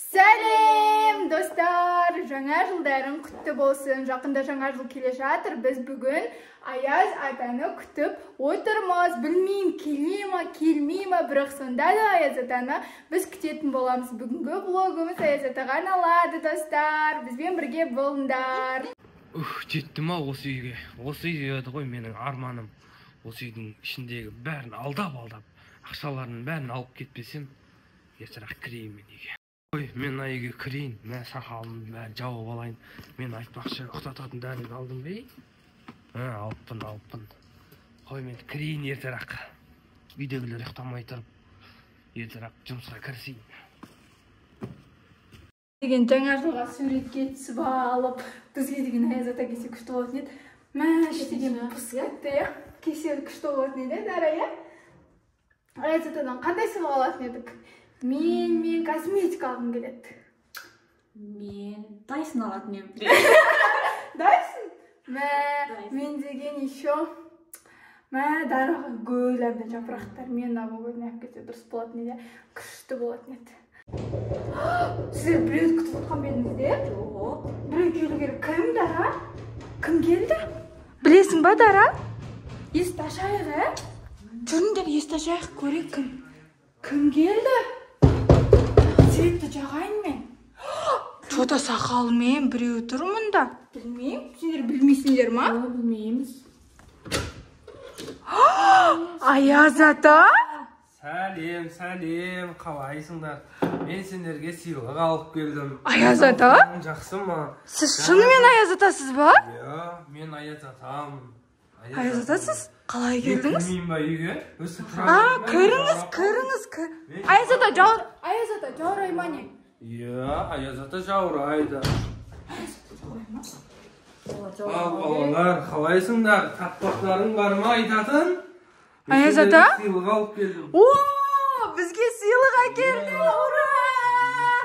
Сәлем, достар! Жаңа жылдарың құтты болсын. Жақында жаңа жыл келе жатыр. Біз бүгін Аяз атаны күтіп отырмыз. Білмеймін, келе ма, келмей ма, бірақ сонда да Аяз атаны біз күтетін боламыз. Бүгінгі блогымыз Аяз атаға арналады, достар. Бізбен бірге болыңдар. Жеттім осы үйге. Осы үй еді ғой менің арманым. Осы үйдің ішіндегі бәрін алдап, ақшаларының бәрін алып кетпесем, ертең кірейін мен үйге. Ой, мен айға кірейін, мен сақалымды бәрін жауып алайын. Мен айтпақшы, ұқтататын дәрімді алдым бей? Алыппын. Қой, мен кірейін ертерақ. Үйдегілер ұқтамай тұрып, ертерақ жұмысқа кірісейін. Деген жаңа жылға суретке түсіп алып, бізге деген Аяз ата кесе күшті болатын еді. Мәш деген пұс кетті, я? Кесе күшті болатын еді, дара, я? Аяз атадан қандай сыйлық алатын едік? Мен косметика алғым келеді. Мен Дайсон алатын едім. Дайсон? Мен деген еще дараға гүл әбді жапырақтар. Мен новогодный әп кетсе дұрыс болатын еді. Күшті болатын еді. Сіздер біреуді күтіп отқан бедіңіздер? Жоқ. Біреу келу керек. Кім, Дара? Кім келді? Білесің ба, Дара? Есті ашайық, ә? Жүріңдер, есті ашайық, көрек кім? Кім келді? Светті жағайын мен. Жота сақалымен біреу тұр мұнда. Білмеймін. Сендер білмейсіңдер ма? Білмейміз. Аяз ата? Сәлем, қалайсыңдар? Мен сендерге сыйлық алып келдім. Аяз ата? Жақсы ма? Сіз шынымен Аяз атасыз ба? Иә, мен Аяз атам. Аяз атасыз? Қалай келдіңіз? Білмеймін ба үйге? Кіріңіз. Аяз ата жаурай ма не? Иә, Аяз ата жаурайды. Ал балалар, қалайсыңдар? Тақпақтарың бар ма айтатын? Аяз ата? Сыйлық алып келдім. Бізге сыйлық әкелді, ура!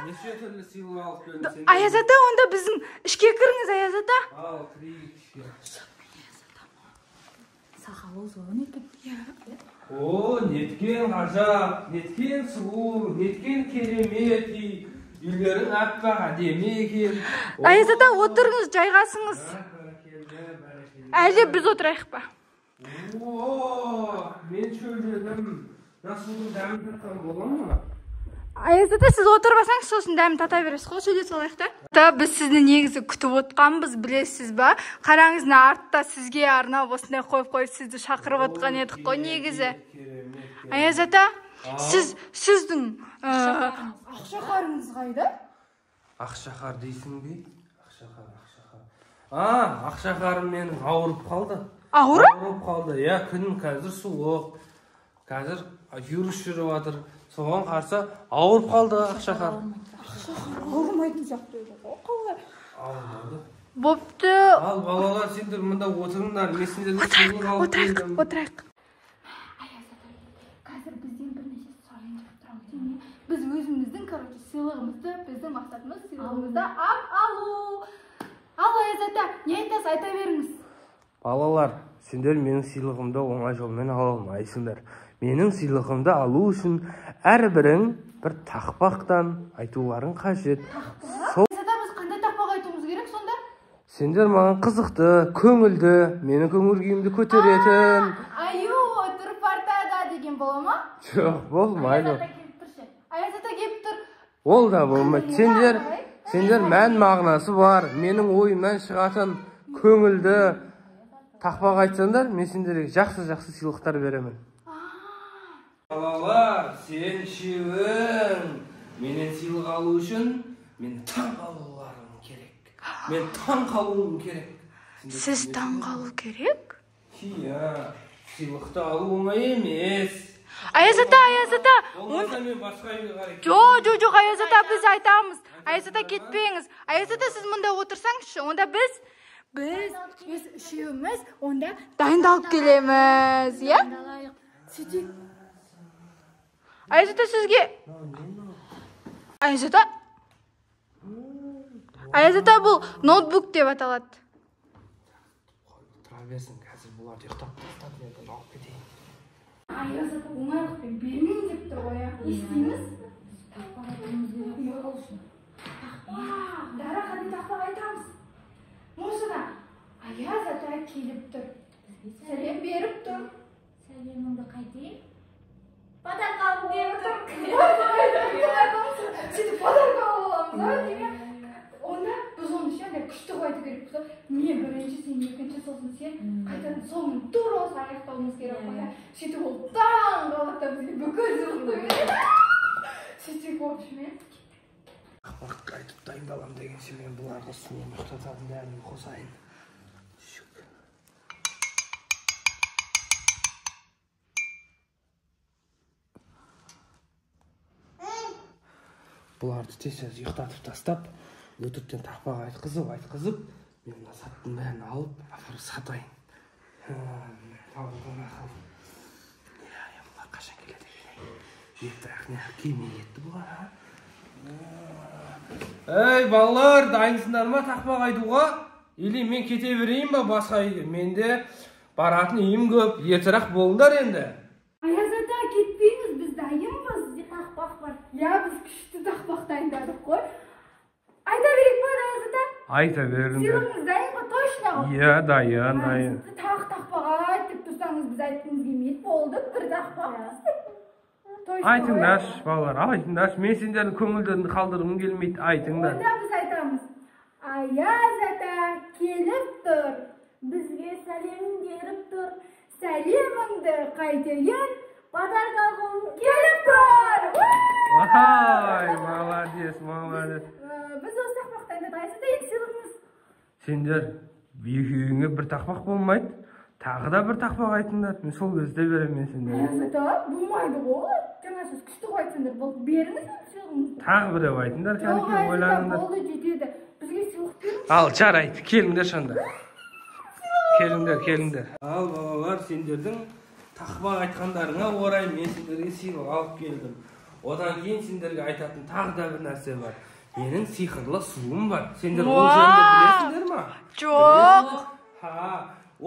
Неше түрлі сыйлық алып келдім. Аяз ата, онда біздің ішке кіріңіз, Аяз ата. Ал, кірейік ішке. Сақалы зоғын екен. О, неткен ғажап, неткен сұлу, неткен керемет үй. Үйлерің аппақ әдемі екен. Аяз ата, отырыңыз, жайғасыңыз. Әлде біз отырайық па? О, мен шөлдедім. Насудың дәмін татқан болам ма? Аяз ата, сіз отырбасаңыз, сосын дәмін тата бересіз. Қол сөйле салайық та. Біз сізді негізі күтіп отқанбыз, білесіз ба? Қараңыз, артта сізге арнап осындай қойып сізді шақырып отқан едік қой негізі. Аяз ата, сіздің ақшақарыңыз қайда? Ақшақар дейсің бе? Ақшақарым менің ауырып қалды. Ауырып қалды, иә, күн қазір суық. Қазір вирус жүріп жатыр. Соған қарсы ауырып қалды ақшақар. Ақшақар ауырмайтын сияқты еді ғой, қалай? Ауырмады. Бопты. Ал балалар, сендер мұнда отырыңдар. Мен сендерге сыйлық алып келдім. Отырайық. Аяз ата, қазір бізден бірнеше сұрайын деп тұрамын. Біз өзіміздің, сыйлығымызды, біздің мақсатымыз сыйлығымызды алу. Ал Аяз ата, не айтасыз, айта беріңіз. Балалар, сендер менің сыйлығымды оңай жолмен ала алмайсыңдар. Менің сыйлығымды алу үшін әрбірің бір тақпақтан айтуларың қажет. Аяз ата, біз қандай тақпақ айтуымыз керек сонда? Сендер маған қызықты, көңілді, менің көңіл күйімді көтеретін. Аю, отырып артада деген бола ма? Жоқ, болмайды. Аяз ата келіп тұр. Ол да болмайды. Сендер мән мағынасы бар. Менің ойымнан шығатын көңілді тақпақ айтсаңдар, мен сендерге жақсы сыйлықтар беремін. Балалар, сен үшеуің менен сыйлық алу үшін мен таң қалуларың керек. Мен таң қалуым керек. Сіз таң қалу керек? Иә, сыйлықты алу оңай емес. Аяз ата. Болмаса мен басқа үйге қарай. Жоқ, Аяз ата, біз айтамыз. Аяз ата, кетпеңіз. Аяз ата, сіз мұнда отырсаңызшы, онда біз үшеуміз онда дайындалып келеміз, иә? Сөйтейік. Аяз ата, сізге... Аяз ата, бұл ноутбук деп аталады. Тұра берсін, қазір бұларды ұйықтап тастап, мен алып кетейін. Аяз ата, оңайлықпен бермейін деп тұр ғой, естиміз? Dara qanday taqvoq aytamiz? Mo'sida Ayaz aka kelib tur. Salom berib tur. Salamingni qayting. Podarka berib tur. Siz podarka olamiz, demak. Onda biz onu shunday kuchli qo'yib kerak. Men birinchi, sen ikkinchi so'zni sen qaytadan so'ngni to'g'ri aytishimiz kerak bo'lgan. Shitib o'tdan g'alati bizga bugun zo'rlaydi. Siz ko'pmi? Vaqt aytib dayındalam degencha men bularga suvni to'xtatdim derdim qo'sayin. Bularni tez-tez yıqtatib tastab, o'tirtdan taqpoq aytqizib, men nasatni barini olib, afar satayın. Tavuklar aql. Ya, bular qachon keladi? Yetraqni kiyimga yetdi bular, ha? Ey balalar, dayınсыңдарма taqpoq aytuga? Или men kete bereyinmi boshqa uyga? Mende baratni uyim ko'p, yetraq bo'ldilar endi. Ayaz aka ketmaymiz, biz dayinmiz, taqpoq bor. Ya biz kuchli taqpoq tayinladik qo'y. Ayta bering mi Ayaz aka? Ayta berin. Siz dayinmi to'shna? Ya, dayın. Taqpoq aytib tursangiz biz aytdingizga met bo'ldi, bir taqpoq. Aytыңдар, balalar, aytыңдар. Men sendерni ko'ngildan qoldirgim kelmaydi, aytыңдар. Onda biz aytamiz. Ayaz aka kelib tur. Bizga salom berib tur. Salamingni qaytayin. Podarkag'im kelib tur. Vay, молодец. Biz o'z taqpoqdan daysiz yetishimiz. Sender uyingga bir taqpoq bo'lmaydi. Tag'i da bir taqpoq aytыңдар. Men sol ko'zda beraman senlarga. Ayaz bo'lmaydi-ku. Jana siz kuchli aytsangiz, bo'lib beriniz. Tag'i bir aytыңдар, qancha o'ylaninglar. Bo'ldi, jetdi. Bizga suv bering. Al, charayt. Kelinglar shunda. Kelinglar. Al balalar, senderning taqpoq aytganlaringga o'ray men senderga siymoq olib keldim. Odan keyin senderga aytатын tag'i da bir narsa bor. Mening sehrli suvim bor. Sender o'z yerda bilasizlarmi? Yo'q. Ha,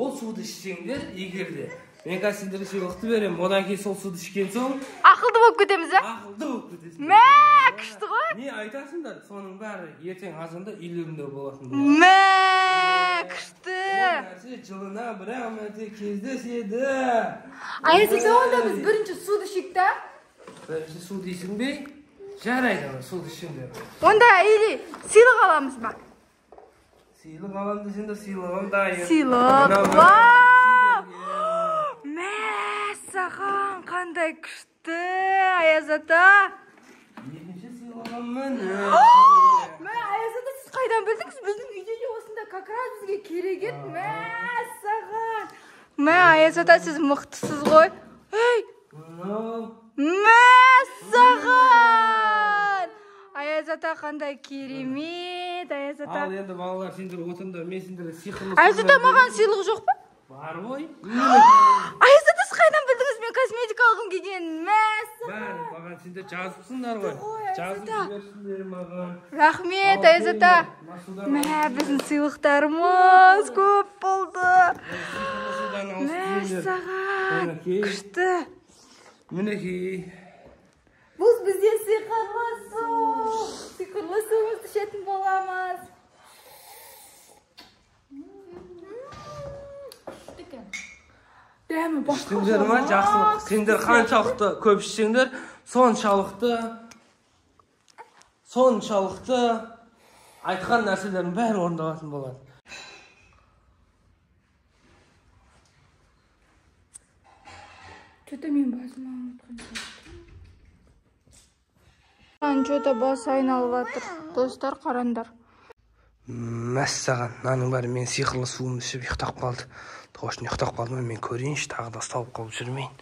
o suvni ichsanglar, egirdi. Men sizlarga suyuqni beraman. Odan keyin sol suvni ichgan so'ng Aqlli bo'lib ketamiz, a? Aqlli bo'lib ketasiz. Ma, kuchli qo'y. Ne aytasinglar? So'ning bari ertang azonda uyingda bo'lasizlar. Ma, kuchli. Narsa jilina bilan kezdesedi. Ayaz aka, onda biz birinchi suvni ichdik-da. Birinchi suv deysingmi? Jaraydi, suvni ichingda. Onda ili siyliq olamiz bak. Siyliq olam desangda siylig'im dayın. Siyliq. Vau! Masaxon qanday kuchli, Ayaz aka. Ikkinchi siylig'immi? Ma, Ayaz aka, siz qaydan bildingiz? Bizning uyda yo'qsida kakraz bizga kerak edi. Masaxon. Ma, Ayaz aka, siz mixtisiz qo'y. Hey! Masaxon. Ayaz aka qanday keremet, Ayaz aka. Al endi balalar, sendir o'tindir, men sendirga sehrli. Ayaz aka, mаған siyliq yo'qmi? Var voy. Ayaz aka, siz qaydan bildingiz men kosmetika olgim kelgan? Var, mаған sendir jazibsinglar voy. Jazib bersinlar mаған. Rahmet, Ayaz aka. Ma, bizning siyliqlarimiz ko'p bo'ldi. Masaxon. Kuchli. Mineki. Bizga sehrli suvni ichатын bo'lamiz. Demi boshqa. Sizlarga yaxshilik. Sendir qanchaliqda ko'p ichsanglar, sonchaliqda aytgan narsalarning bari o'rnalgan bo'ladi. Что-то men bosma Ancho'da bos aynalyaptir. Do'stlar, qaranglar. Massag'an, naning bari men sehrli suvimni ichib yiqtaq qoldi. To'shni yiqtaq qoldim, men ko'rayinchi, tag'da stolib qolib yurmayin.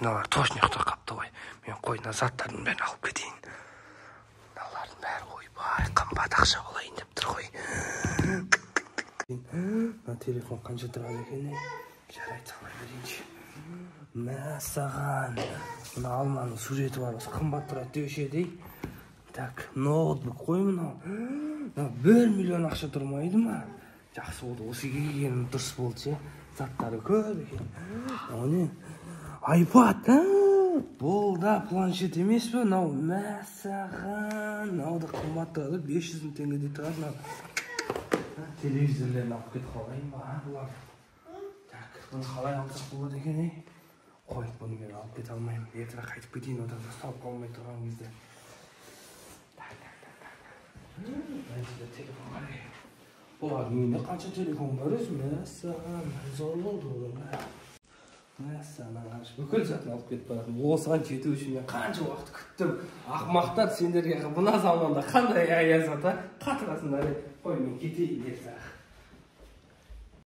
Nalar to'shni yiqtaq qoldi voy. Men qo'yna zatlarni ben olib ketayin. Nalarni bari qo'y, voy, qimmat aqsha bo'layin deb tur qo'y. Telefon qancha turadi ekan? Jarayt olib beringchi. Massag'an. Buni almani sureti bor, qimmat turadi deyishadi. Tak, notebook qo'y buni. 1 million aqsha turmaydimi? Yaxshi bo'ldi, o'siga kelganim durust bo'ldi-chi. Zatlari ko'p ekan. Ani iPad, Болды, планшет емес пе? Мынау мәссаған. Мынау да қымбаттады, 500 мың теңгедей тұрады мынау. Телевизорлерін алып кетіп қалайын ба, бұлар. Так, бұны қалай алсақ болады екен, ей? Қой, бұны мен алып кете алмаймын. Ертең қайтып кетейін, одан да салып қалмай тұрған кезде. Так. Телефон қарай. Бұлардың үйінде қанша телефон бар өзі? Мәссаған, зор болды олар. Мәссаған, бүкіл затын алып кетіп баратын. Осыған жету үшін мен қанша уақыт күттім. Ақымақтар, сендерге мына заманда қандай аязат, қатырасыңдар. Қой, мен кетейін ертең.